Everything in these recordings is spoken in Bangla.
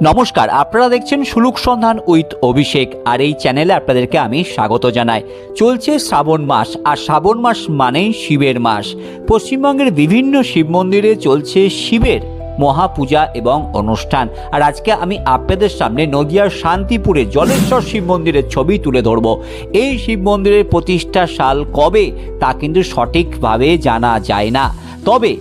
নমস্কার, আপনারা দেখছেন সুলুক সন্ধান উইথ অভিষেক। আর এই চ্যানেলে আপনাদেরকে আমি স্বাগত জানাই। চলছে শ্রাবণ মাস, আর শ্রাবণ মাস মানেই শিবের মাস। পশ্চিমবঙ্গের বিভিন্ন শিব মন্দিরে চলছে শিবের মহাপূজা এবং অনুষ্ঠান। আর আজকে আমি আপনাদের সামনে নদিয়ার শান্তিপুরে জলেশ্বর শিব মন্দিরের ছবি তুলে ধরব। এই শিব মন্দিরের প্রতিষ্ঠা সাল কবে তা কিন্তু সঠিকভাবে জানা যায় না, তবে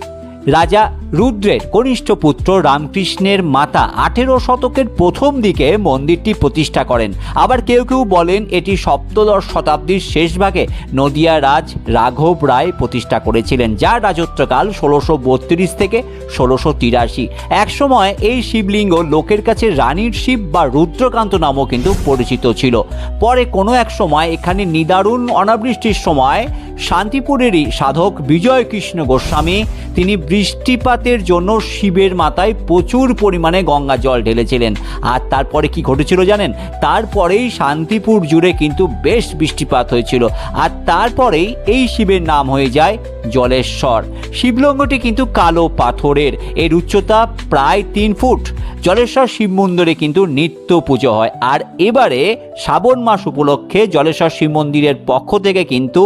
রাজা রুদ্রের কনিষ্ঠ পুত্র রামকৃষ্ণের মাতা 18 শতকের প্রথম দিকে মন্দিরটি প্রতিষ্ঠা করেন। আবার কেউ কেউ বলেন এটি সপ্তদশ শতাব্দীর শেষ ভাগে নদিয়া রাজ রাঘব রায় প্রতিষ্ঠা করেছিলেন, যার রাজত্বকাল 1632 থেকে 1683। একসময় এই শিবলিঙ্গ লোকের কাছে রানীর শিব বা রুদ্রকান্ত নামও কিন্তু পরিচিত ছিল। পরে কোনো এক সময় এখানে নিদারুণ অনাবৃষ্টির সময় শান্তিপুরেরই সাধক বিজয় কৃষ্ণ গোস্বামী তিনি বৃষ্টিপাতের জন্য শিবের মাথায় প্রচুর পরিমাণে গঙ্গা জল ঢেলেছিলেন। আর তারপরে কি ঘটেছিল জানেন? তারপরেই শান্তিপুর জুড়ে কিন্তু বেশ বৃষ্টিপাত হয়েছিল, আর তারপরেই এই শিবের নাম হয়ে যায় জলেশ্বর। শিবলিঙ্গটি কিন্তু কালো পাথরের, এর উচ্চতা প্রায় 3 ফুট। জলেশ্বর শিব মন্দিরে কিন্তু নিত্য পুজো হয়। আর এবারে শ্রাবণ মাস উপলক্ষে জলেশ্বর শিব মন্দিরের পক্ষ থেকে কিন্তু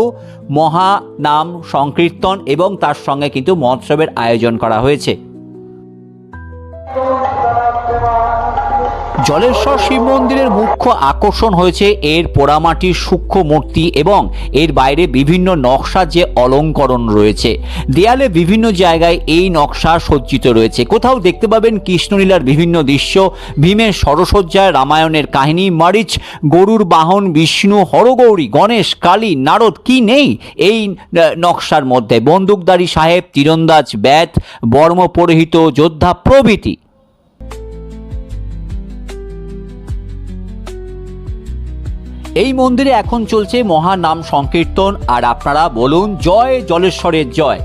মহা নাম সংকীর্তন এবং তার সঙ্গে কিন্তু মহোৎসবের আয়োজন করা হয়েছে। জলেশ্বর শিব মন্দিরের মুখ্য আকর্ষণ হয়েছে এর পোড়ামাটির সূক্ষ্ম মূর্তি এবং এর বাইরে বিভিন্ন নকশা যে অলঙ্করণ রয়েছে। দেয়ালে বিভিন্ন জায়গায় এই নকশা সজ্জিত রয়েছে। কোথাও দেখতে পাবেন কৃষ্ণলীলার বিভিন্ন দৃশ্য, ভীমের সরসজ্জায় রামায়ণের কাহিনী, মারিচ, গরুর বাহন, বিষ্ণু, হরগৌরী, গণেশ, কালী, নারদ, কি নেই এই নকশার মধ্যে। বন্দুকধারী সাহেব, তীরন্দাজ, ব্যাত, বর্ম পরিহিত যোদ্ধা প্রভৃতি। এই মন্দিরে এখন চলছে মহানাম সংকীর্তন। আর আপনারা বলুন জয় জলেশ্বরের জয়।